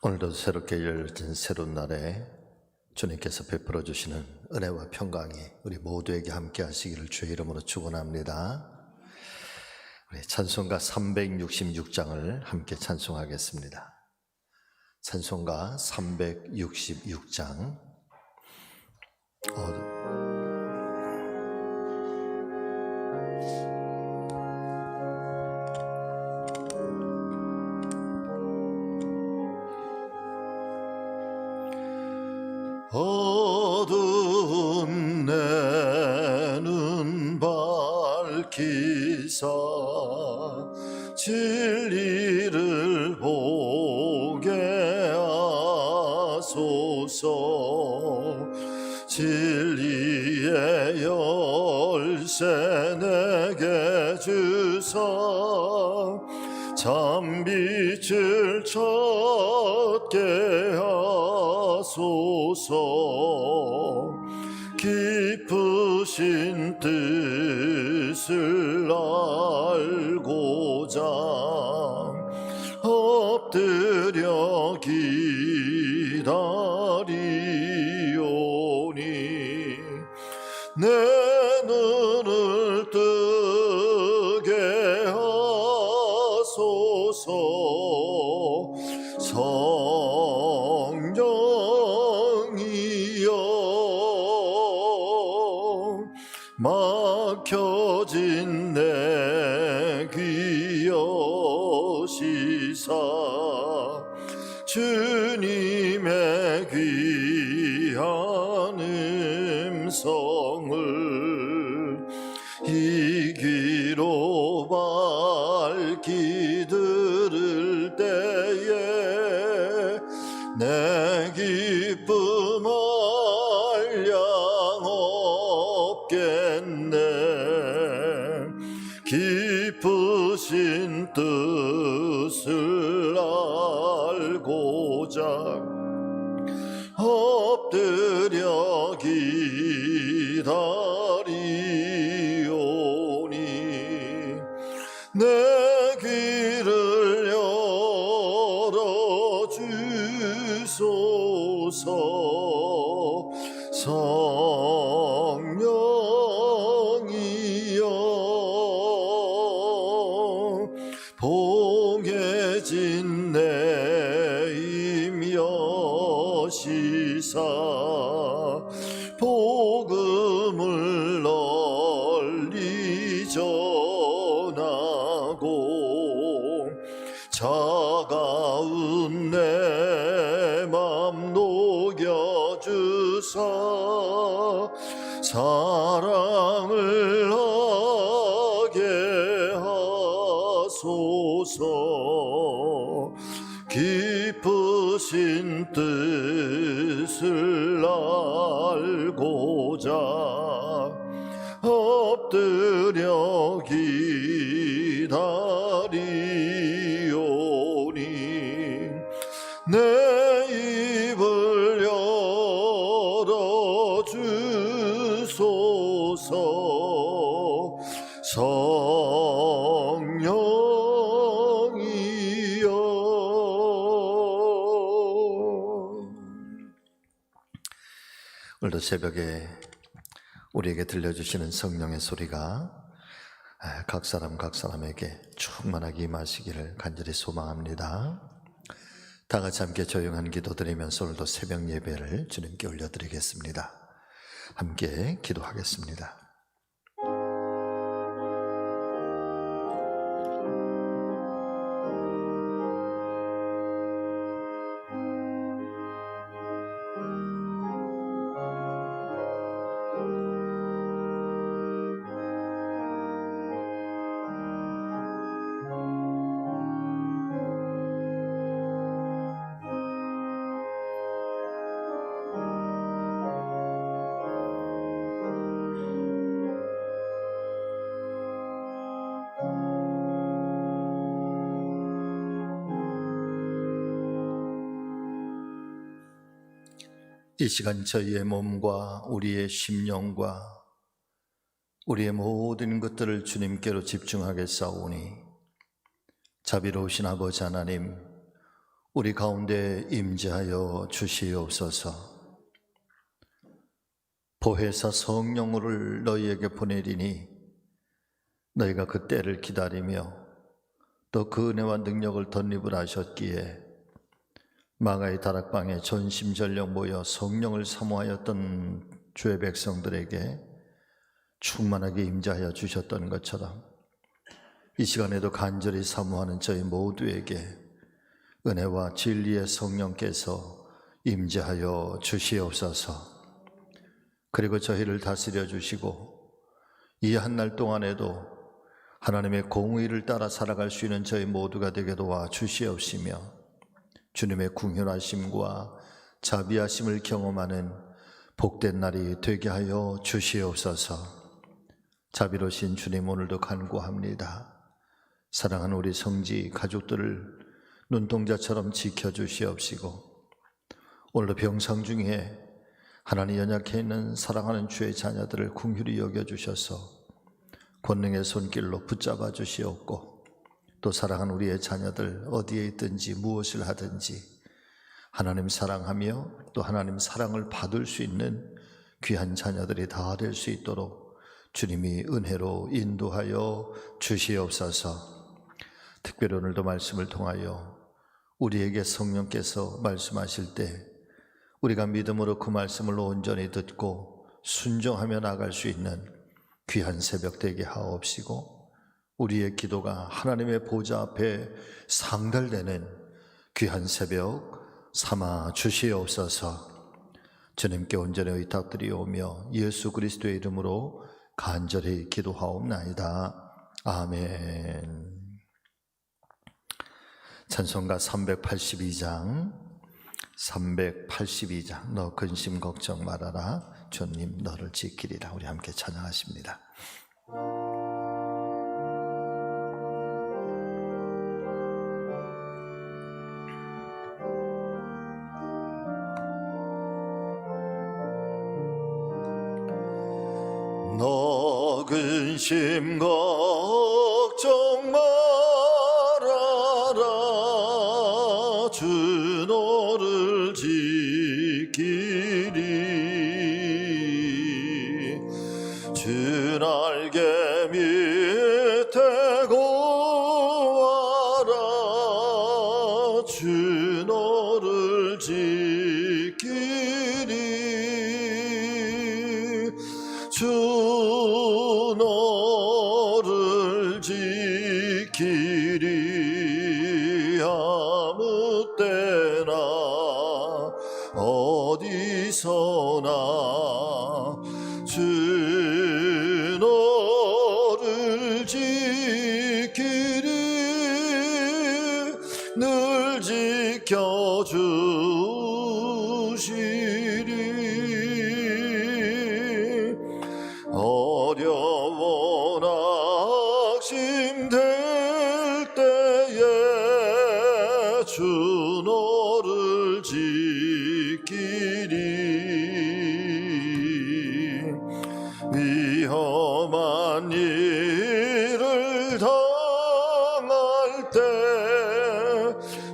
오늘도 새롭게 열려진 새로운 날에 주님께서 베풀어 주시는 은혜와 평강이 우리 모두에게 함께 하시기를 주의 이름으로 축원합니다. 우리 찬송가 366장을 함께 찬송하겠습니다. 찬송가 366장. 어두운 내 눈 밝히사 진리를 보게 하소서. 진리의 열쇠 내게 주사 참빛을 찾게 하소서. 깊으신 뜻을 알고자 엎드려 기다리오니 내 눈을 뜨게 하소서. 성령이여 막혀진 내 귀 여시사 주님의 귀한 음성을 이 귀로 밝히 들을 때에 내 기쁨 한량 없겠네. 깊으신 뜻을 알고자 엎드려 기다리오니 내 귀를 열어주소서. 성령이여 봉해진 내 힘 여시사 복음을 널리 전하고 차가운 내 맘 녹여주사 사랑을 하게 하소서. 깊으신 뜻을 알고자 엎드려 기다리오니 내 입을 열어주소서. 성령이여. 오늘도 새벽에 우리에게 들려주시는 성령의 소리가 각 사람에게 충만하게 임하시기를 간절히 소망합니다. 다 같이 함께 조용한 기도 드리면서 오늘도 새벽 예배를 주님께 올려드리겠습니다. 함께 기도하겠습니다. 이 시간 저희의 몸과 우리의 심령과 우리의 모든 것들을 주님께로 집중하겠사오니 자비로우신 아버지 하나님, 우리 가운데 임재하여 주시옵소서. 보혜사 성령을 너희에게 보내리니 너희가 그 때를 기다리며 또 그 은혜와 능력을 덧입을 하셨기에 마가의 다락방에 전심전력 모여 성령을 사모하였던 주의 백성들에게 충만하게 임재하여 주셨던 것처럼 이 시간에도 간절히 사모하는 저희 모두에게 은혜와 진리의 성령께서 임재하여 주시옵소서. 그리고 저희를 다스려 주시고 이 한 날 동안에도 하나님의 공의를 따라 살아갈 수 있는 저희 모두가 되게 도와 주시옵시며 주님의 궁휼하심과 자비하심을 경험하는 복된 날이 되게 하여 주시옵소서. 자비로우신 주님, 오늘도 간구합니다. 사랑하는 우리 성지 가족들을 눈동자처럼 지켜주시옵시고 오늘도 병상 중에 하나님 연약해 있는 사랑하는 주의 자녀들을 긍휼히 여겨주셔서 권능의 손길로 붙잡아 주시옵고 또 사랑하는 우리의 자녀들 어디에 있든지 무엇을 하든지 하나님 사랑하며 또 하나님 사랑을 받을 수 있는 귀한 자녀들이 다 될 수 있도록 주님이 은혜로 인도하여 주시옵소서. 특별히 오늘도 말씀을 통하여 우리에게 성령께서 말씀하실 때 우리가 믿음으로 그 말씀을 온전히 듣고 순종하며 나갈 수 있는 귀한 새벽 되게 하옵시고 우리의 기도가 하나님의 보좌 앞에 상달되는 귀한 새벽 삼아 주시옵소서. 주님께 온전히 의탁드리오며 예수 그리스도의 이름으로 간절히 기도하옵나이다. 아멘. 찬송가 382장 너 근심 걱정 말아라 주님 너를 지키리라. 우리 함께 찬양하십니다. 너 근심 걱정 말아라 주 너를 지키리. 주 날개 밑에 거하라 주 너를 지키리. 주 너를 지키리. 아무 때나 어디서나 주 너를 지키리. 늘 지켜주시리. 어려워 낙심될 때에 주 너를 지키리. 위험한 일을 당할 때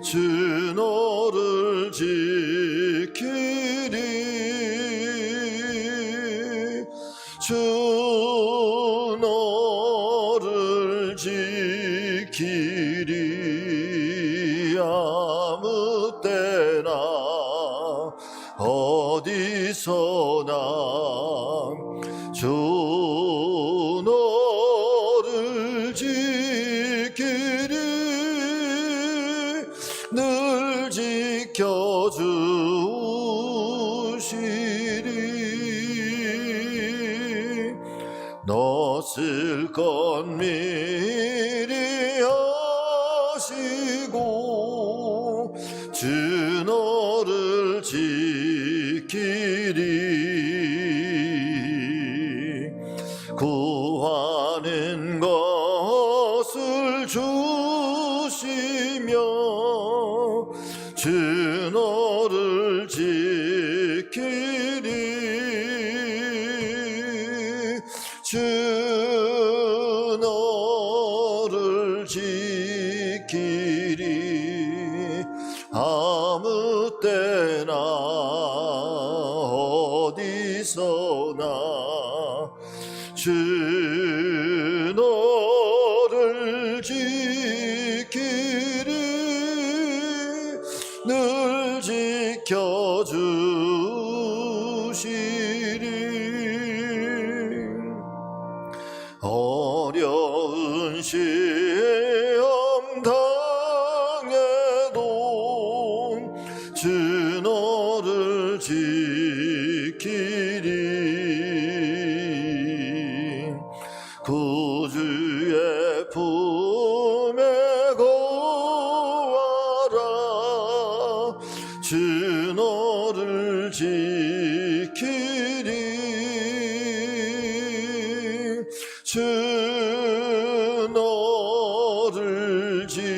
주 너를 지키리. 주 너를 지키리. 아무 때나 어디서나 주 너를 지키리. 늘 지켜주시리. 너 쓸 것 미리 하시고 주 너를 지키리. 구하는 것을 주시며 주 너를 지키리. 주 너를 지키리. 주 너를 지키리 늘 지켜주시리 어려운 시험 당해도 주 너를 지키리 구주의 품에 거하라 주 너를 지키리 주 너를 지키리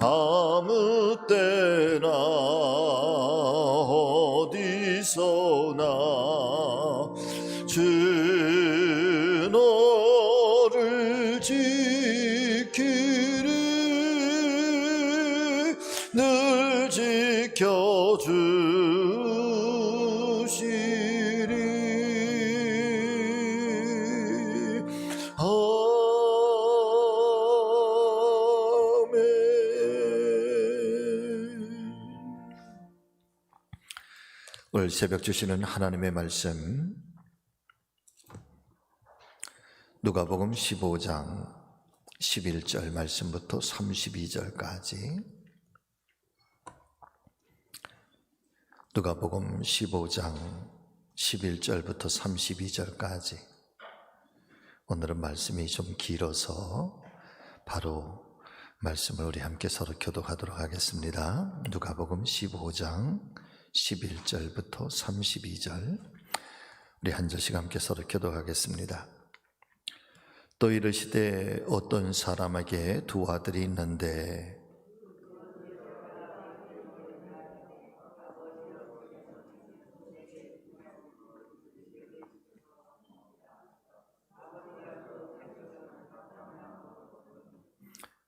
아무 때나 어디서나 주 너를 지키리 늘 지켜주시리 아멘. 오늘 새벽 주시는 하나님의 말씀 누가복음 15장 11절 말씀부터 32절까지 누가복음 15장 11절부터 32절까지 오늘은 말씀이 좀 길어서 바로 말씀을 우리 함께 서로 교독하도록 하겠습니다. 누가복음 15장 11절부터 32절 우리 한 절씩 함께 서로 교독하겠습니다. 또 이르시되 어떤 사람에게 두 아들이 있는데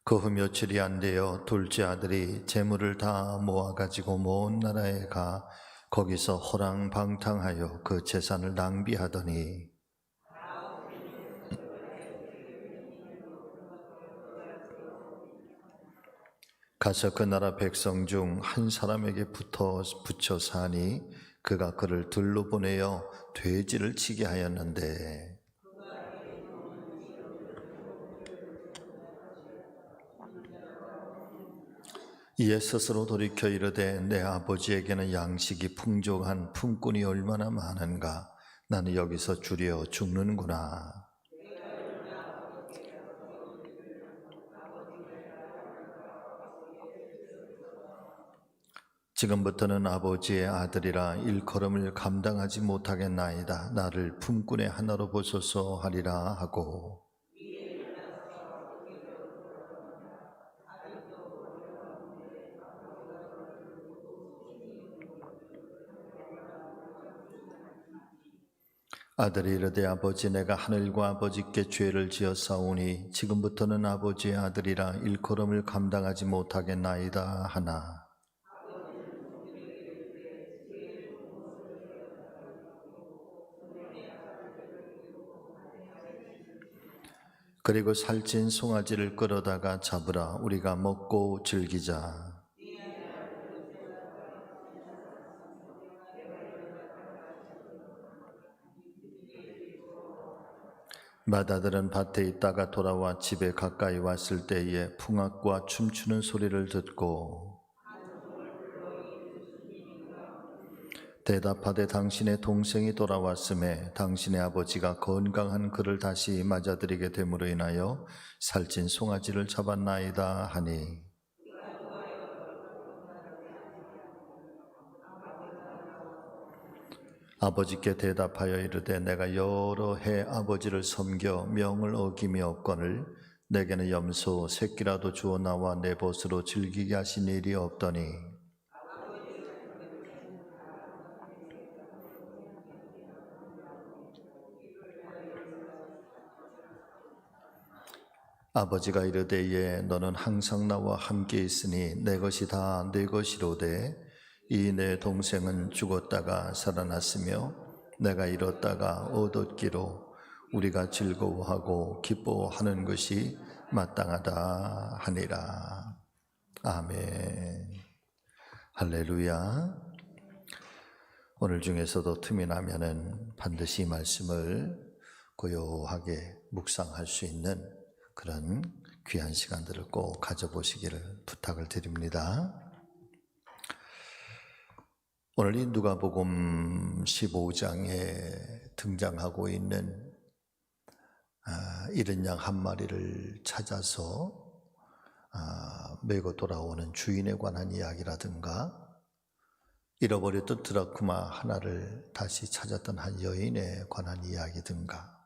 그 후 며칠이 안 되어 둘째 아들이 재물을 다 모아가지고 먼 나라에 가 거기서 호랑방탕하여 그 재산을 낭비하더니 가서 그 나라 백성 중 한 사람에게 붙여 사니 그가 그를 들로 보내어 돼지를 치게 하였는데 이에 스스로 돌이켜 이르되 내 아버지에게는 양식이 풍족한 품꾼이 얼마나 많은가 나는 여기서 주려 죽는구나. 지금부터는 아버지의 아들이라 일컬음을 감당하지 못하겠나이다. 나를 품꾼의 하나로 보소서 하리라 하고 아들이 이르되 아버지 내가 하늘과 아버지께 죄를 지었사오니 지금부터는 아버지의 아들이라 일컬음을 감당하지 못하겠나이다 하나 그리고 살찐 송아지를 끌어다가 잡으라 우리가 먹고 즐기자. 맏아들은 밭에 있다가 돌아와 집에 가까이 왔을 때에 풍악과 춤추는 소리를 듣고 대답하되 당신의 동생이 돌아왔음에 당신의 아버지가 건강한 그를 다시 맞아들이게 됨으로 인하여 살찐 송아지를 잡았나이다 하니 아버지께 대답하여 이르되 내가 여러 해 아버지를 섬겨 명을 어김이 없거늘 내게는 염소 새끼라도 주어 나와 내 벗으로 즐기게 하신 일이 없더니 아버지가 이르되 예 너는 항상 나와 함께 있으니 내 것이 다 내 것이로되 이 내 동생은 죽었다가 살아났으며 내가 잃었다가 얻었기로 우리가 즐거워하고 기뻐하는 것이 마땅하다 하니라. 아멘. 할렐루야. 오늘 중에서도 틈이 나면은 반드시 말씀을 고요하게 묵상할 수 있는 그런 귀한 시간들을 꼭 가져보시기를 부탁을 드립니다. 오늘 이 누가복음 15장에 등장하고 있는 잃은 양 한 마리를 찾아서 메고 돌아오는 주인에 관한 이야기라든가, 잃어버렸던 드라크마 하나를 다시 찾았던 한 여인에 관한 이야기든가,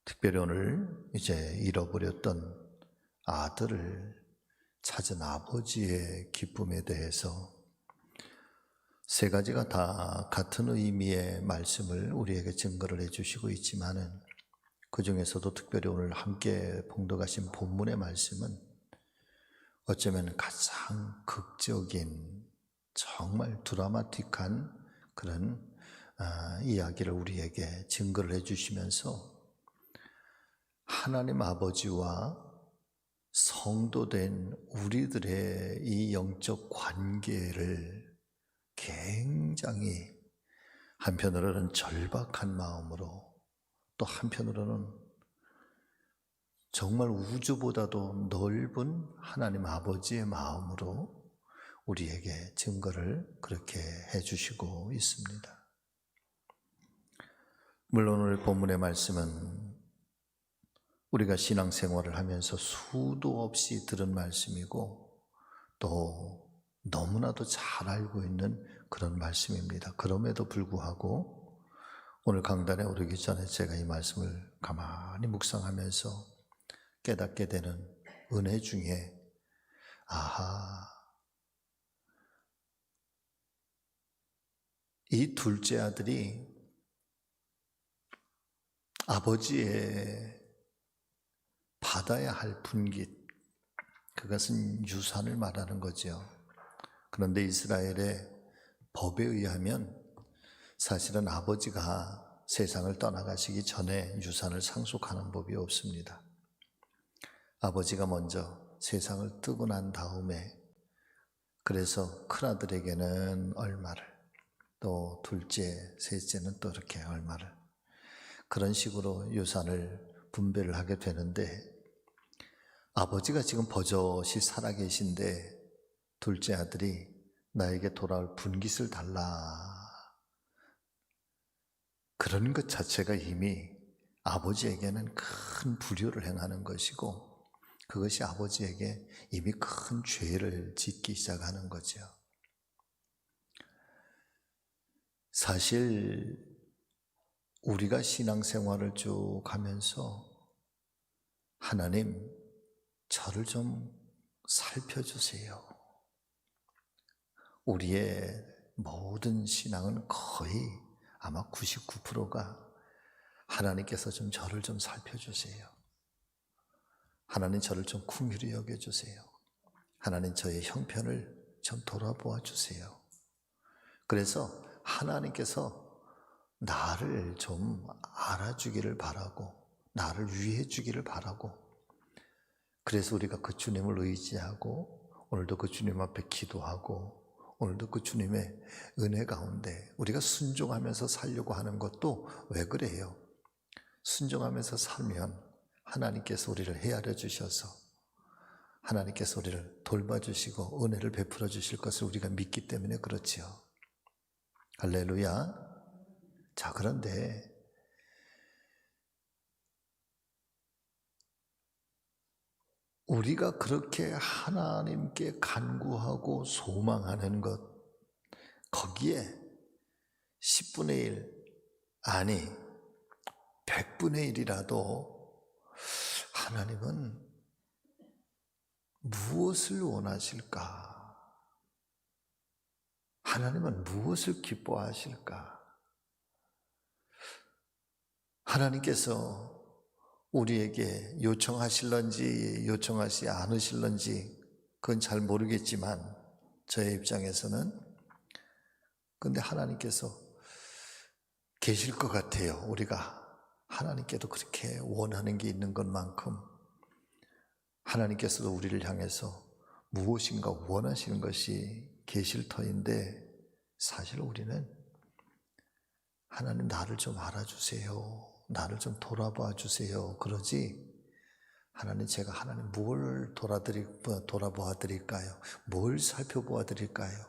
특별히 오늘 이제 잃어버렸던 아들을 찾은 아버지의 기쁨에 대해서 세 가지가 다 같은 의미의 말씀을 우리에게 증거를 해주시고 있지만은, 그 중에서도 특별히 오늘 함께 봉독하신 본문의 말씀은 어쩌면 가장 극적인, 정말 드라마틱한 그런 이야기를 우리에게 증거를 해주시면서 하나님 아버지와 성도된 우리들의 이 영적 관계를 굉장히 한편으로는 절박한 마음으로, 또 한편으로는 정말 우주보다도 넓은 하나님 아버지의 마음으로 우리에게 증거를 그렇게 해주시고 있습니다. 물론 오늘 본문의 말씀은 우리가 신앙생활을 하면서 수도 없이 들은 말씀이고 또 너무나도 잘 알고 있는 그런 말씀입니다. 그럼에도 불구하고 오늘 강단에 오르기 전에 제가 이 말씀을 가만히 묵상하면서 깨닫게 되는 은혜 중에, 이 둘째 아들이 아버지의 받아야 할 분깃, 그것은 유산을 말하는 거죠. 그런데 이스라엘의 법에 의하면 사실은 아버지가 세상을 떠나가시기 전에 유산을 상속하는 법이 없습니다. 아버지가 먼저 세상을 뜨고 난 다음에, 그래서 큰아들에게는 얼마를, 또 둘째, 셋째는 또 이렇게 얼마를, 그런 식으로 유산을 분배를 하게 되는데, 아버지가 지금 버젓이 살아계신데 둘째 아들이 나에게 돌아올 분깃을 달라, 그런 것 자체가 이미 아버지에게는 큰 불효를 행하는 것이고, 그것이 아버지에게 이미 큰 죄를 짓기 시작하는 거죠. 사실 우리가 신앙생활을 쭉 하면서 하나님, 저를 좀 살펴주세요. 우리의 모든 신앙은 거의 아마 99%가 하나님께서 좀 저를 좀 살펴주세요. 하나님, 저를 좀 긍휼히 여겨주세요. 하나님, 저의 형편을 좀 돌아보아 주세요. 그래서 하나님께서 나를 좀 알아주기를 바라고, 나를 위해 주기를 바라고, 그래서 우리가 그 주님을 의지하고 오늘도 그 주님 앞에 기도하고 오늘도 그 주님의 은혜 가운데 우리가 순종하면서 살려고 하는 것도 왜 그래요? 순종하면서 살면 하나님께서 우리를 헤아려 주셔서 하나님께서 우리를 돌봐주시고 은혜를 베풀어 주실 것을 우리가 믿기 때문에 그렇지요. 할렐루야. 자, 그런데 우리가 그렇게 하나님께 간구하고 소망하는 것, 거기에 10분의 1, 아니 100분의 1이라도 하나님은 무엇을 원하실까? 하나님은 무엇을 기뻐하실까? 하나님께서 우리에게 요청하실런지 요청하지 않으실런지 그건 잘 모르겠지만 저의 입장에서는, 근데 하나님께서 계실 것 같아요. 우리가 하나님께도 그렇게 원하는 게 있는 것만큼 하나님께서도 우리를 향해서 무엇인가 원하시는 것이 계실 터인데, 사실 우리는 하나님 나를 좀 알아주세요, 나를 좀 돌아봐 주세요 그러지, 하나님 제가 하나님 뭘 돌아보아 드릴까요? 뭘 살펴보아 드릴까요?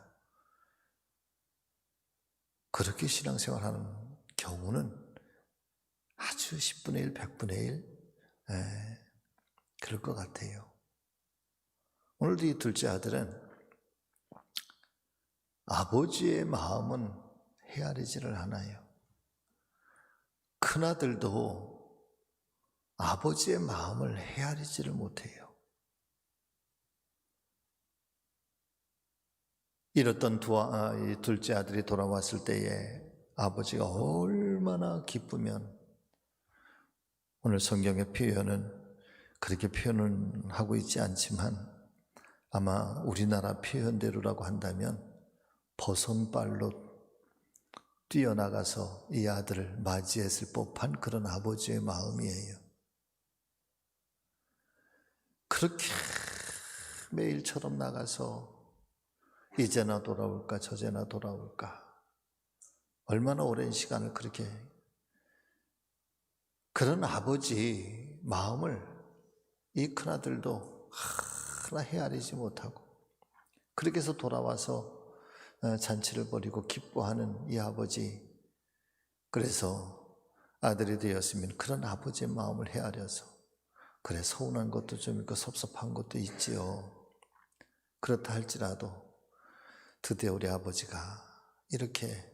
그렇게 신앙생활하는 경우는 아주 10분의 1, 100분의 1 그럴 것 같아요. 오늘도 이 둘째 아들은 아버지의 마음은 헤아리지를 않아요. 큰아들도 아버지의 마음을 헤아리지를 못해요. 이랬던 이 둘째 아들이 돌아왔을 때에 아버지가 얼마나 기쁘면, 오늘 성경의 표현은 그렇게 표현은 하고 있지 않지만 아마 우리나라 표현대로라고 한다면 버선발로 뛰어나가서 이 아들을 맞이했을 법한 그런 아버지의 마음이에요. 그렇게 매일처럼 나가서 이제나 돌아올까 저제나 돌아올까, 얼마나 오랜 시간을 그렇게, 그런 아버지 마음을 이 큰아들도 하나 헤아리지 못하고, 그렇게 해서 돌아와서 잔치를 벌이고 기뻐하는 이 아버지, 그래서 아들이 되었으면 그런 아버지의 마음을 헤아려서, 그래 서운한 것도 좀 있고 섭섭한 것도 있지요. 그렇다 할지라도 드디어 우리 아버지가 이렇게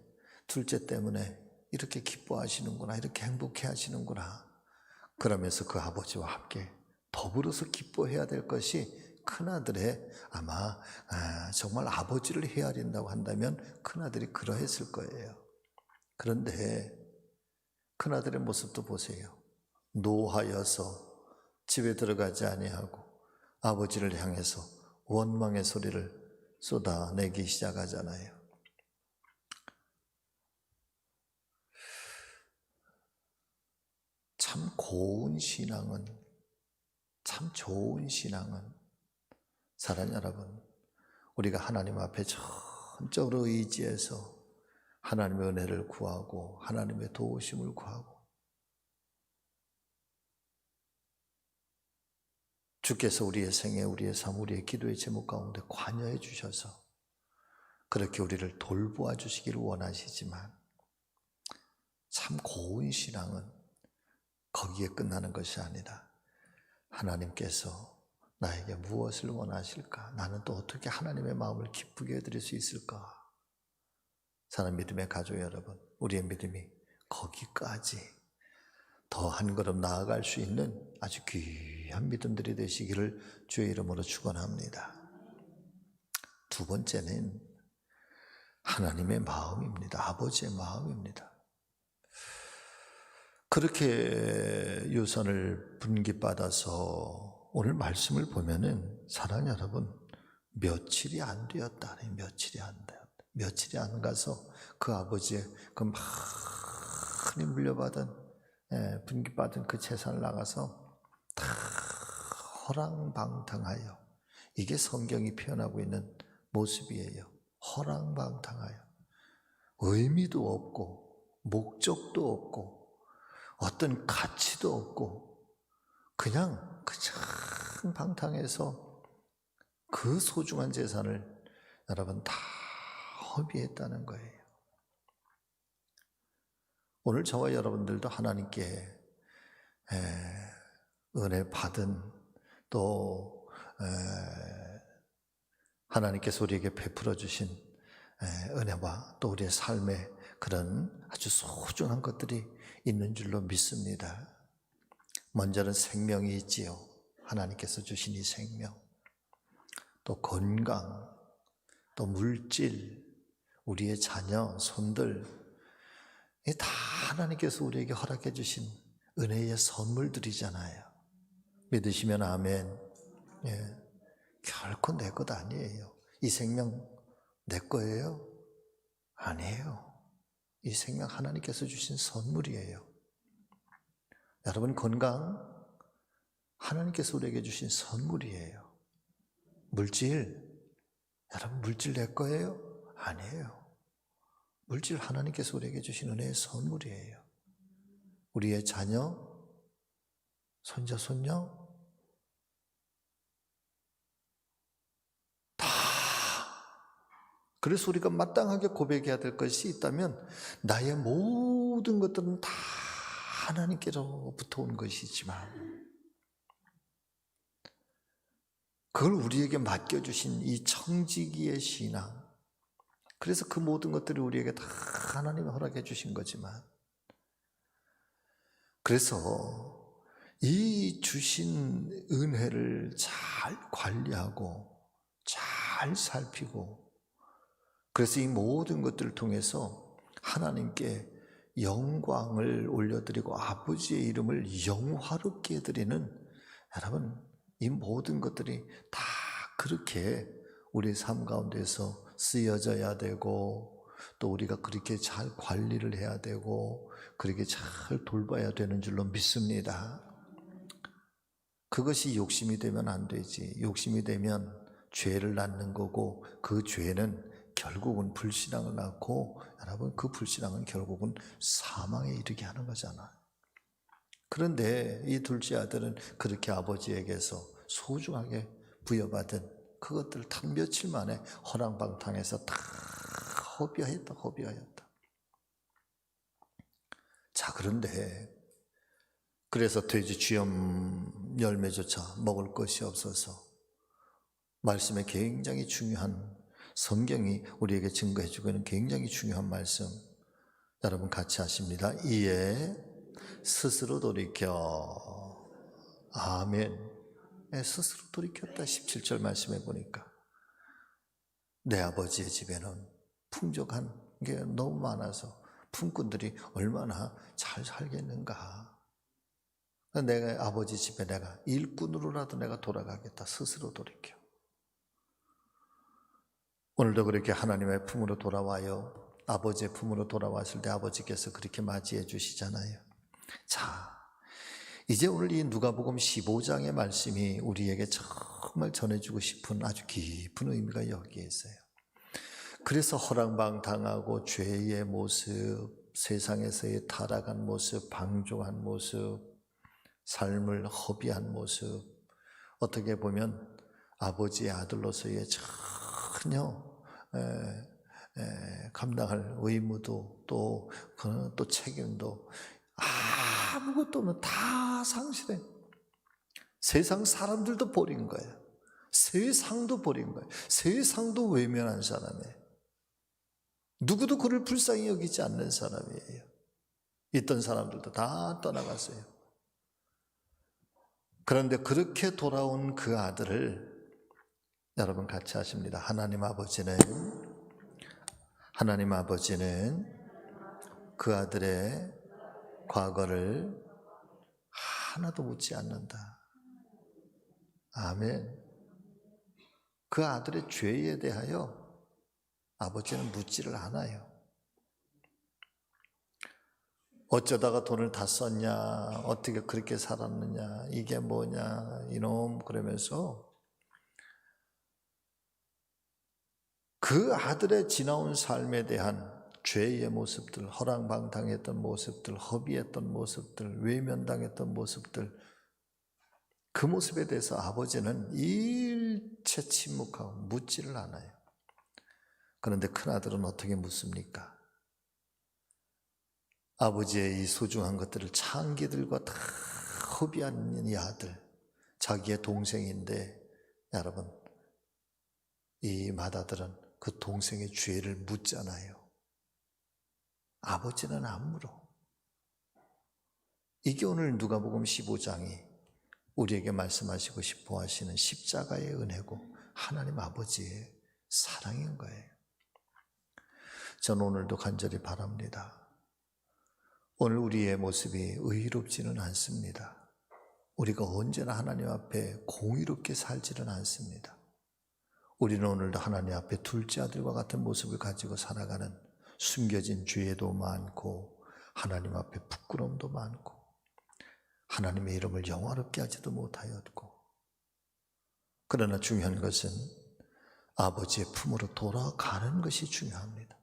둘째 때문에 이렇게 기뻐하시는구나, 이렇게 행복해 하시는구나, 그러면서 그 아버지와 함께 더불어서 기뻐해야 될 것이 큰아들의, 아마 정말 아버지를 헤아린다고 한다면 큰아들이 그러했을 거예요. 그런데 큰아들의 모습도 보세요. 노하여서 집에 들어가지 아니하고 아버지를 향해서 원망의 소리를 쏟아내기 시작하잖아요. 참 고운 신앙은, 참 좋은 신앙은, 사랑 여러분, 우리가 하나님 앞에 전적으로 의지해서 하나님의 은혜를 구하고 하나님의 도우심을 구하고, 주께서 우리의 생애, 우리의 삶, 우리의 기도의 제목 가운데 관여해 주셔서 그렇게 우리를 돌보아 주시기를 원하시지만, 참 고운 신앙은 거기에 끝나는 것이 아니라 하나님께서 나에게 무엇을 원하실까? 나는 또 어떻게 하나님의 마음을 기쁘게 해드릴 수 있을까? 사랑 믿음의 가족 여러분, 우리의 믿음이 거기까지 더 한 걸음 나아갈 수 있는 아주 귀한 믿음들이 되시기를 주의 이름으로 축원합니다. 두 번째는 하나님의 마음입니다. 아버지의 마음입니다. 그렇게 유선을 분깃받아서 오늘 말씀을 보면은, 사랑 여러분, 며칠이 안 되었다. 며칠이 안 가서 그 아버지의 그 많이 물려받은 분깃받은 그 재산을 나가서 다 허랑방탕하여, 이게 성경이 표현하고 있는 모습이에요. 허랑방탕하여, 의미도 없고 목적도 없고 어떤 가치도 없고 그냥 방탕해서 그 소중한 재산을 여러분 다 허비했다는 거예요. 오늘 저와 여러분들도 하나님께 은혜 받은, 또 하나님께서 우리에게 베풀어 주신 은혜와 또 우리의 삶의 그런 아주 소중한 것들이 있는 줄로 믿습니다. 먼저는 생명이 있지요. 하나님께서 주신 이 생명, 또 건강, 또 물질, 우리의 자녀, 손들, 이 다 하나님께서 우리에게 허락해 주신 은혜의 선물들이잖아요. 믿으시면 아멘. 결코 내 것 아니에요. 이 생명 내 거예요? 아니에요. 이 생명 하나님께서 주신 선물이에요. 여러분, 건강 하나님께서 우리에게 주신 선물이에요. 물질, 여러분 물질 내 거예요? 아니에요. 물질 하나님께서 우리에게 주신 은혜의 선물이에요. 우리의 자녀, 손자, 손녀 다. 그래서 우리가 마땅하게 고백해야 될 것이 있다면 나의 모든 것들은 다 하나님께로부터 온 것이지만 그걸 우리에게 맡겨주신 이 청지기의 신앙, 그래서 그 모든 것들이 우리에게 다 하나님이 허락해 주신 거지만, 그래서 이 주신 은혜를 잘 관리하고 잘 살피고, 그래서 이 모든 것들을 통해서 하나님께 영광을 올려드리고 아버지의 이름을 영화롭게 드리는, 여러분 이 모든 것들이 다 그렇게 우리 삶 가운데서 쓰여져야 되고, 또 우리가 그렇게 잘 관리를 해야 되고 그렇게 잘 돌봐야 되는 줄로 믿습니다. 그것이 욕심이 되면 안 되지. 욕심이 되면 죄를 낳는 거고, 그 죄는 결국은 불신앙을 낳고, 여러분 그 불신앙은 결국은 사망에 이르게 하는 거잖아. 그런데 이 둘째 아들은 그렇게 아버지에게서 소중하게 부여받은 그것들 단 며칠 만에 허랑방탕해서 다 허비하였다. 자, 그런데 그래서 돼지 쥐염 열매조차 먹을 것이 없어서, 말씀에 굉장히 중요한, 성경이 우리에게 증거해 주고 있는 굉장히 중요한 말씀, 여러분 같이 하십니다. 이에 스스로 돌이켜. 아멘. 스스로 돌이켰다. 17절 말씀해 보니까 내 아버지의 집에는 풍족한 게 너무 많아서 품꾼들이 얼마나 잘 살겠는가. 내가 아버지 집에 내가 일꾼으로라도 내가 돌아가겠다. 스스로 돌이켜. 오늘도 그렇게 하나님의 품으로 돌아와요. 아버지의 품으로 돌아왔을 때 아버지께서 그렇게 맞이해 주시잖아요. 자, 이제 오늘 이 누가복음 15장의 말씀이 우리에게 정말 전해주고 싶은 아주 깊은 의미가 여기에 있어요. 그래서 허랑방탕하고 죄의 모습, 세상에서의 타락한 모습, 방종한 모습, 삶을 허비한 모습, 어떻게 보면 아버지의 아들로서의 전혀 감당할 의무도 또 책임도 아무것도 없는, 다 상실해. 세상 사람들도 버린 거예요. 세상도 버린 거예요. 세상도 외면한 사람이에요. 누구도 그를 불쌍히 여기지 않는 사람이에요. 있던 사람들도 다 떠나갔어요. 그런데 그렇게 돌아온 그 아들을 여러분 같이 하십니다. 하나님 아버지는 그 아들의 과거를 하나도 묻지 않는다. 아멘. 그 아들의 죄에 대하여 아버지는 묻지를 않아요. 어쩌다가 돈을 다 썼냐, 어떻게 그렇게 살았느냐, 이게 뭐냐, 이놈, 그러면서 그 아들의 지나온 삶에 대한 죄의 모습들, 허랑방탕했던 모습들, 허비했던 모습들, 외면당했던 모습들, 그 모습에 대해서 아버지는 일체 침묵하고 묻지를 않아요. 그런데 큰아들은 어떻게 묻습니까? 아버지의 이 소중한 것들을 창기들과 다 허비한 이 아들, 자기의 동생인데, 여러분 이 맏아들은 그 동생의 죄를 묻잖아요. 아버지는 안 물어. 이게 오늘 누가복음 15장이 우리에게 말씀하시고 싶어 하시는 십자가의 은혜고 하나님 아버지의 사랑인 거예요. 저는 오늘도 간절히 바랍니다. 오늘 우리의 모습이 의롭지는 않습니다. 우리가 언제나 하나님 앞에 공의롭게 살지는 않습니다. 우리는 오늘도 하나님 앞에 둘째 아들과 같은 모습을 가지고 살아가는 숨겨진 죄도 많고 하나님 앞에 부끄러움도 많고 하나님의 이름을 영화롭게 하지도 못하였고, 그러나 중요한 것은 아버지의 품으로 돌아가는 것이 중요합니다.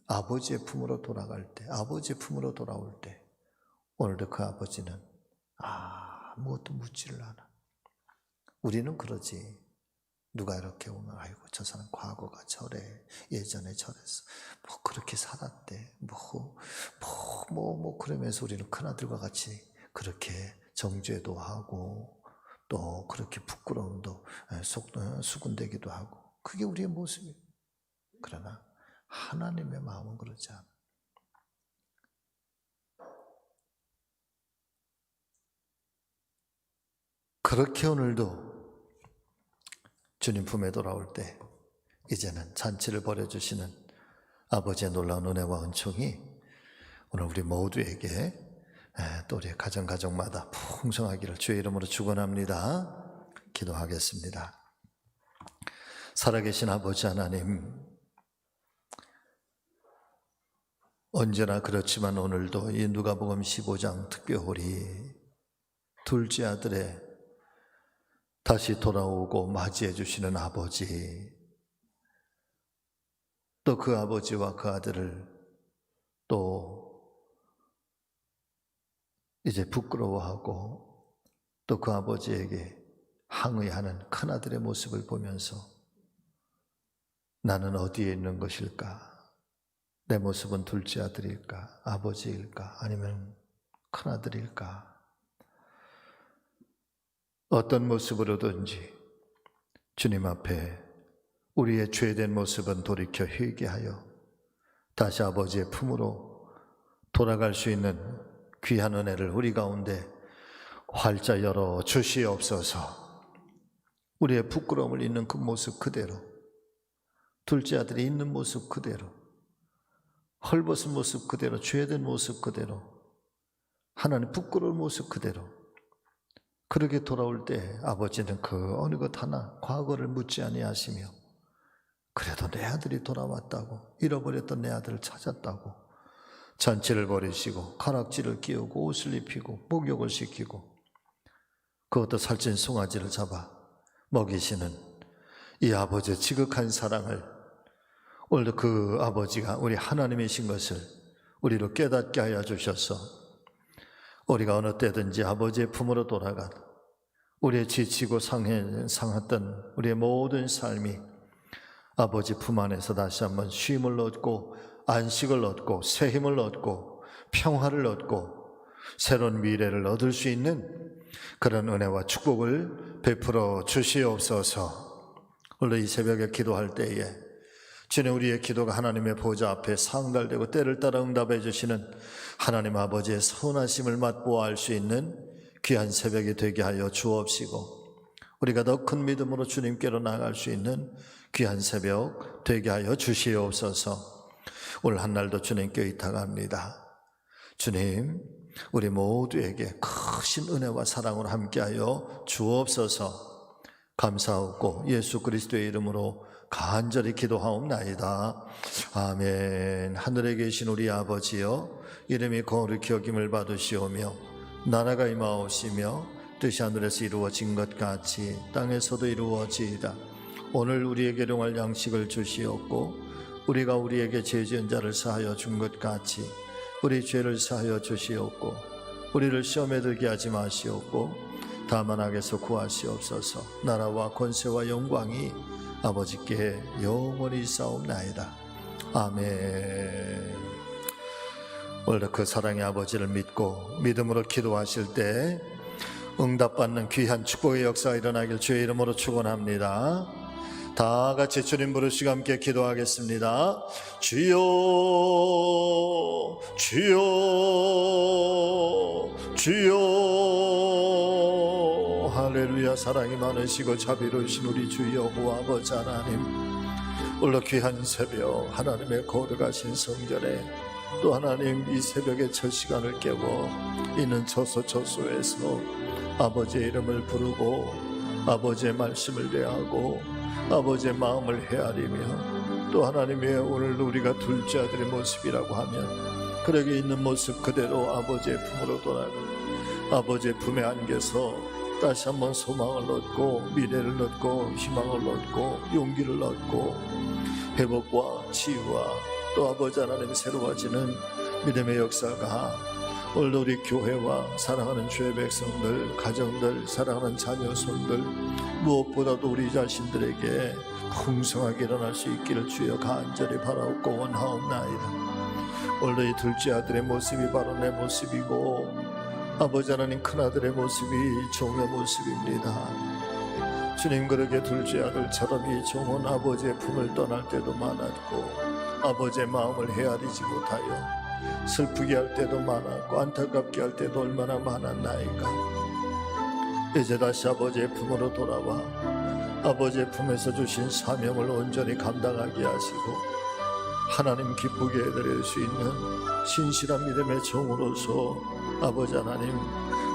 아버지의 품으로 돌아갈 때, 아버지의 품으로 돌아올 때 오늘도 그 아버지는 아무것도 묻지를 않아. 우리는 그러지. 누가 이렇게 오면 아이고 저 사람 과거가 저래, 예전에 저랬어, 뭐 그렇게 살았대, 그러면서 우리는 큰아들과 같이 그렇게 정죄도 하고 또 그렇게 부끄러움도 수군대기도 하고, 그게 우리의 모습이에요. 그러나 하나님의 마음은 그렇지 않아. 그렇게 오늘도 주님 품에 돌아올 때 이제는 잔치를 벌여주시는 아버지의 놀라운 은혜와 은총이 오늘 우리 모두에게 또 우리 가정마다 풍성하기를 주의 이름으로 축원합니다. 기도하겠습니다. 살아계신 아버지 하나님, 언제나 그렇지만 오늘도 이 누가복음 15장 특별히 둘째 아들의 다시 돌아오고 맞이해 주시는 아버지, 또 그 아버지와 그 아들을 또 이제 부끄러워하고 또 그 아버지에게 항의하는 큰아들의 모습을 보면서 나는 어디에 있는 것일까? 내 모습은 둘째 아들일까? 아버지일까? 아니면 큰아들일까? 어떤 모습으로든지 주님 앞에 우리의 죄된 모습은 돌이켜 회개하여 다시 아버지의 품으로 돌아갈 수 있는 귀한 은혜를 우리 가운데 활짝 열어 주시옵소서. 우리의 부끄러움을 있는 그 모습 그대로, 둘째 아들이 있는 모습 그대로, 헐벗은 모습 그대로, 죄된 모습 그대로, 하나님 부끄러운 모습 그대로 그렇게 돌아올 때 아버지는 그 어느 것 하나 과거를 묻지 아니하시며 그래도 내 아들이 돌아왔다고, 잃어버렸던 내 아들을 찾았다고 잔치를 벌이시고 가락지를 끼우고 옷을 입히고 목욕을 시키고 그것도 살찐 송아지를 잡아 먹이시는 이 아버지의 지극한 사랑을 오늘도 그 아버지가 우리 하나님이신 것을 우리로 깨닫게 하여 주셔서 우리가 어느 때든지 아버지의 품으로 돌아가 우리의 지치고 상했던 우리의 모든 삶이 아버지 품 안에서 다시 한번 쉼을 얻고 안식을 얻고 새 힘을 얻고 평화를 얻고 새로운 미래를 얻을 수 있는 그런 은혜와 축복을 베풀어 주시옵소서. 오늘 이 새벽에 기도할 때에 주님, 우리의 기도가 하나님의 보좌 앞에 상달되고 때를 따라 응답해 주시는 하나님 아버지의 선하심을 맛보아 알 수 있는 귀한 새벽이 되게 하여 주옵시고, 우리가 더 큰 믿음으로 주님께로 나아갈 수 있는 귀한 새벽 되게 하여 주시옵소서. 오늘 한날도 주님께 의탁합니다. 주님, 우리 모두에게 크신 은혜와 사랑으로 함께하여 주옵소서. 감사하고 예수 그리스도의 이름으로 간절히 기도하옵나이다. 아멘. 하늘에 계신 우리 아버지여, 이름이 거룩히 여김을 받으시오며 나라가 임하옵시며 뜻이 하늘에서 이루어진 것 같이 땅에서도 이루어지이다. 오늘 우리에게 일용할 양식을 주시옵고 우리가 우리에게 죄 지은 자를 사하여 준 것 같이 우리 죄를 사하여 주시옵고 우리를 시험에 들게 하지 마시옵고 다만 악에서 구하시옵소서. 나라와 권세와 영광이 아버지께 영원히 있사옵나이다. 아멘. 오늘도 그 사랑의 아버지를 믿고 믿음으로 기도하실 때 응답받는 귀한 축복의 역사가 일어나길 주의 이름으로 축원합니다. 다 같이 주님 부르시고 함께 기도하겠습니다. 주여 주여 주여. 할렐루야. 사랑이 많으시고 자비로우신 우리 주 여호와 아버지 하나님, 오늘 귀한 새벽 하나님의 거룩하신 성전에 또 하나님 이 새벽의 첫 시간을 깨고 있는 처소처소에서 아버지의 이름을 부르고 아버지의 말씀을 대하고 아버지의 마음을 헤아리며 또 하나님의 오늘 우리가 둘째 아들의 모습이라고 하면 그에게 있는 모습 그대로 아버지의 품으로 돌아가 아버지의 품에 안겨서 다시 한번 소망을 얻고 미래를 얻고 희망을 얻고 용기를 얻고 회복과 치유와 또 아버지 하나님 새로워지는 믿음의 역사가 오늘도 우리 교회와 사랑하는 주의 백성들, 가정들, 사랑하는 자녀 손들 무엇보다도 우리 자신들에게 풍성하게 일어날 수 있기를 주여 간절히 바라옵고 원하옵나이다. 오늘도 이 둘째 아들의 모습이 바로 내 모습이고 아버지 하나님 큰아들의 모습이 종의 모습입니다. 주님, 그렇게 둘째 아들처럼 이 종은 아버지의 품을 떠날 때도 많았고 아버지의 마음을 헤아리지 못하여 슬프게 할 때도 많았고 안타깝게 할 때도 얼마나 많았나이까. 이제 다시 아버지의 품으로 돌아와 아버지의 품에서 주신 사명을 온전히 감당하게 하시고 하나님 기쁘게 해드릴 수 있는 신실한 믿음의 종으로서 아버지 하나님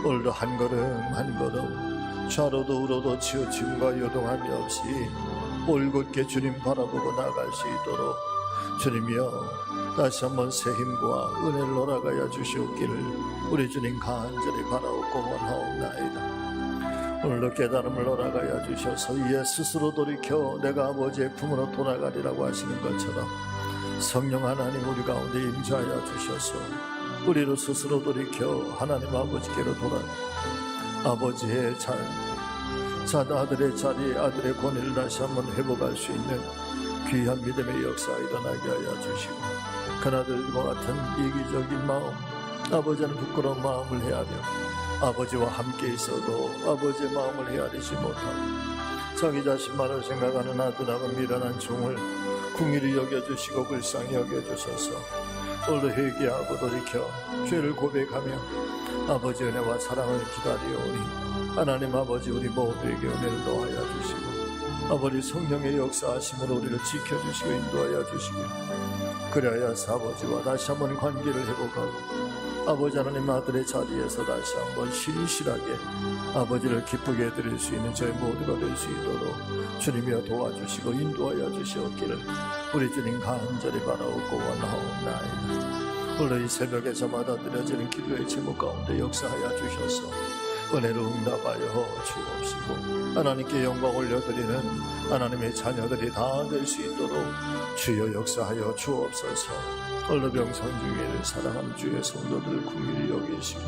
오늘도 한 걸음 한 걸음 좌로도 우로도 치우침과 요동함이 없이 올곧게 주님 바라보고 나아갈 수 있도록 주님이여 다시 한번 새 힘과 은혜를 놀아가야 주시옵기를 우리 주님 간절히 바라옵고 원하옵나이다. 오늘도 깨달음을 놀아가야 주셔서 이에 스스로 돌이켜 내가 아버지의 품으로 돌아가리라고 하시는 것처럼 성령 하나님 우리 가운데 임재하여 주셔서 우리로 스스로 돌이켜 하나님 아버지께로 돌아가 아버지의 아들의 자리 아들의 권위를 다시 한번 회복할 수 있는 귀한 믿음의 역사가 일어나게 하여 주시고 그나들과 같은 이기적인 마음 아버지는 부끄러운 마음을 헤아려 아버지와 함께 있어도 아버지의 마음을 헤아리지 못하고 자기 자신만을 생각하는 아둔하고 미련한 종을 궁일히 여겨주시고 불쌍히 여겨주셔서 오늘도 회개하고 돌이켜 죄를 고백하며 아버지 은혜와 사랑을 기다리오니 하나님 아버지 우리 모두에게 은혜를 더하여 주시고 아버지 성령의 역사하심으로 우리를 지켜주시고 인도하여 주시길 그리하여서 아버지와 다시 한번 관계를 회복하고 아버지 하나님 아들의 자리에서 다시 한번 신실하게 아버지를 기쁘게 해드릴 수 있는 저희 모두가 될 수 있도록 주님이여 도와주시고 인도하여 주시옵기를 우리 주님 간절히 바라옵고 원하옵나이다. 오늘 이 새벽에 저마다 드려지는 기도의 제목 가운데 역사하여 주셔서 은혜로 응답하여 주옵시고 하나님께 영광 올려드리는 하나님의 자녀들이 다 될 수 있도록 주여 역사하여 주옵소서. 오늘 병상 중에 사랑하는 주의 성도들 궁일이 여기시고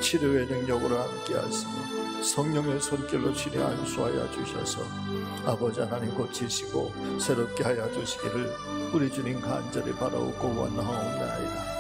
치료의 능력으로 함께 하시고 성령의 손길로 치료 안수하여 주셔서 아버지 하나님 고치시고 새롭게 하여 주시기를 우리 주님 간절히 바라옵고 원하옵나이다.